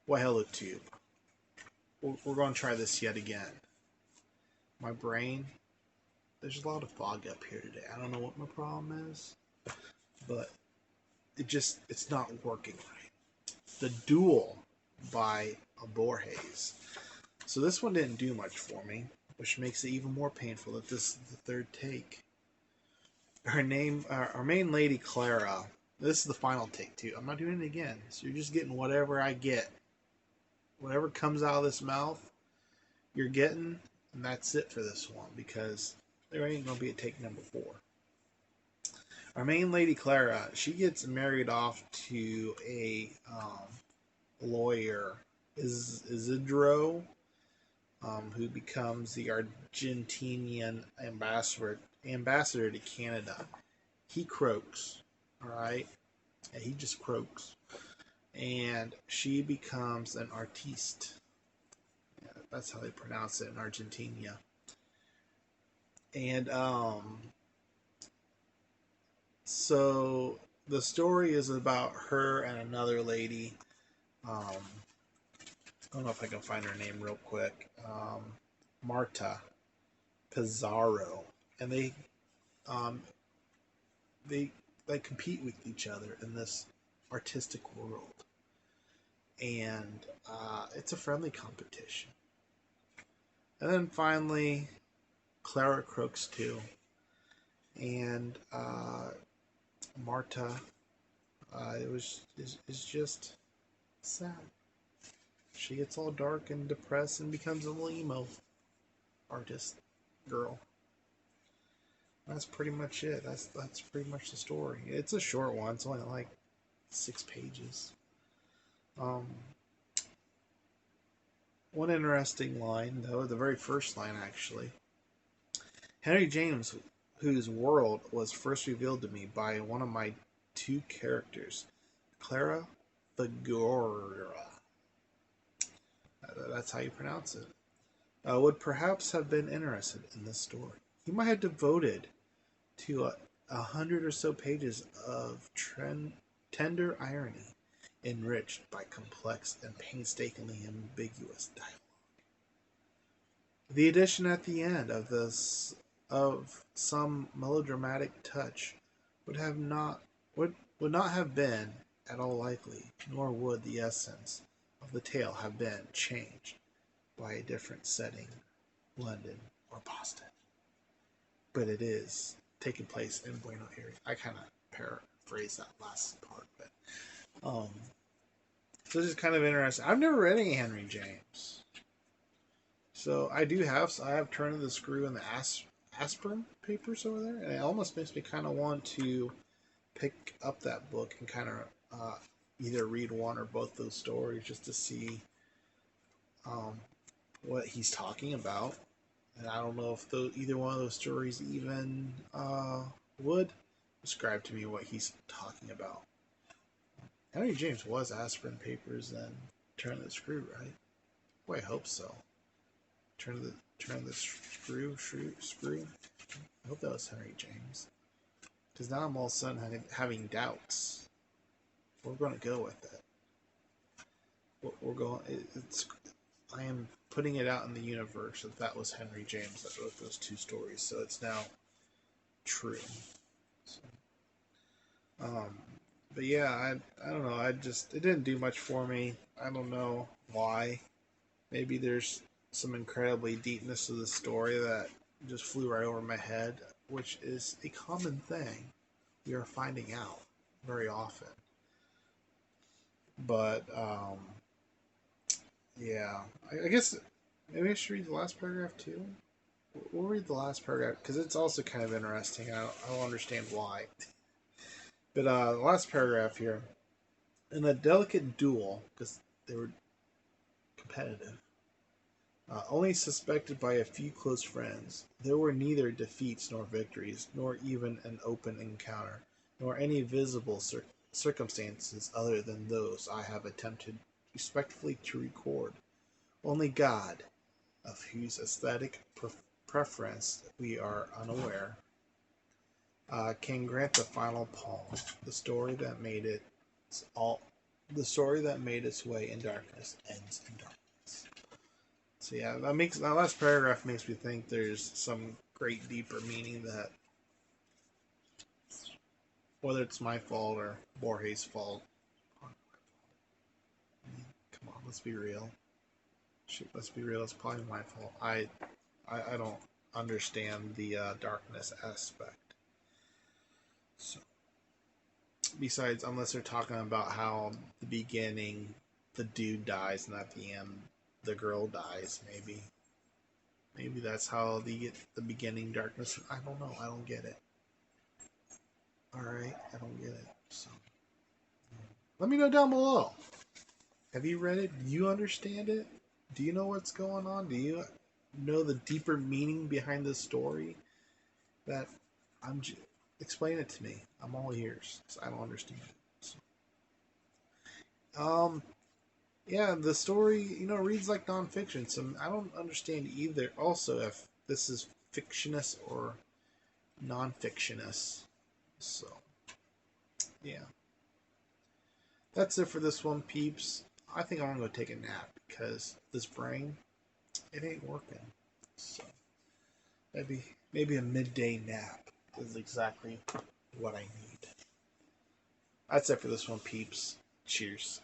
Well, hello, Tube. We're going to try this yet again. My brain, there's a lot of fog up here today. I don't know what my problem is, but it's not working right. The Duel by Borges. So this one didn't do much for me, which makes it even more painful that this is the third take. Our main lady, Clara. This is the final take, too. I'm not doing it again. So you're just getting whatever I get. Whatever comes out of this mouth, you're getting, and that's it for this one, because there ain't going to be a take number 4. Our main lady, Clara, she gets married off to a lawyer, Isidro, who becomes the Argentinian ambassador to Canada. He croaks, all right? And he just croaks. And she becomes an artiste. Yeah, that's how they pronounce it in Argentina. And so the story is about her and another lady. I don't know if I can find her name real quick. Marta Pizarro, and they compete with each other in this artistic world, and it's a friendly competition. And then finally, Clara croaks too, and Marta is just sad. She gets all dark and depressed and becomes a little emo artist girl. That's pretty much it. That's pretty much the story. It's a short one. It's only like 6 pages. One interesting line, though, the very first line actually. Henry James, whose world was first revealed to me by one of my 2 characters, Clara Figueroa. That's how you pronounce it. Would perhaps have been interested in this story. He might have devoted to 100 or so pages of tender irony, enriched by complex and painstakingly ambiguous dialogue. The addition at the end of some melodramatic touch would not have been at all likely, nor would the essence of the tale have been changed by a different setting, London or Boston. But it is taking place in Buenos Aires. I kind of paraphrase that last part, but so this is kind of interesting. I've never read any Henry James, so I have Turn of the Screw and the Aspirin papers over there, and it almost makes me kind of want to pick up that book and kind of either read one or both those stories just to see what he's talking about. And I don't know if either one of those stories even would describe to me what he's talking about. Henry James was Aspirin Papers and Turn of the Screw, right? Well, I hope so. Turn of the Screw. I hope that was Henry James. Because now I'm all of a sudden having doubts. We're going to go with it. We're going. I am putting it out in the universe that was Henry James that wrote those 2 stories, so it's now true. So, but yeah, I don't know. It didn't do much for me. I don't know why. Maybe there's some incredibly deepness to the story that just flew right over my head, which is a common thing we are finding out very often. But yeah, I guess maybe I should read the last paragraph too. We'll read the last paragraph because it's also kind of interesting. I don't understand why. But the last paragraph here. In a delicate duel, because they were competitive, only suspected by a few close friends, there were neither defeats nor victories, nor even an open encounter, nor any visible circumstances other than those I have attempted respectfully to record. Only God, of whose aesthetic preference we are unaware, can grant the final palm, the story that made it all The story that made its way in darkness ends in darkness. So yeah, that last paragraph makes me think there's some great deeper meaning that, whether it's my fault or Borges' fault. Come on, let's be real. Shoot, let's be real. It's probably my fault. I don't understand the darkness aspect. So, besides, unless they're talking about how the beginning the dude dies and at the end the girl dies, maybe that's how the beginning darkness. I don't know. I don't get it. All right, I don't get it. So, let me know down below. Have you read it? Do you understand it? Do you know what's going on? Do you know the deeper meaning behind this story? That I'm explain it to me. I'm all ears. I don't understand it. So, yeah, the story reads like nonfiction. So I don't understand either. Also, if this is fictionist or nonfictionist. So, yeah, that's it for this one, peeps. I think I'm gonna go take a nap because this brain, it ain't working. So maybe a midday nap is exactly what I need. That's it for this one, peeps. Cheers.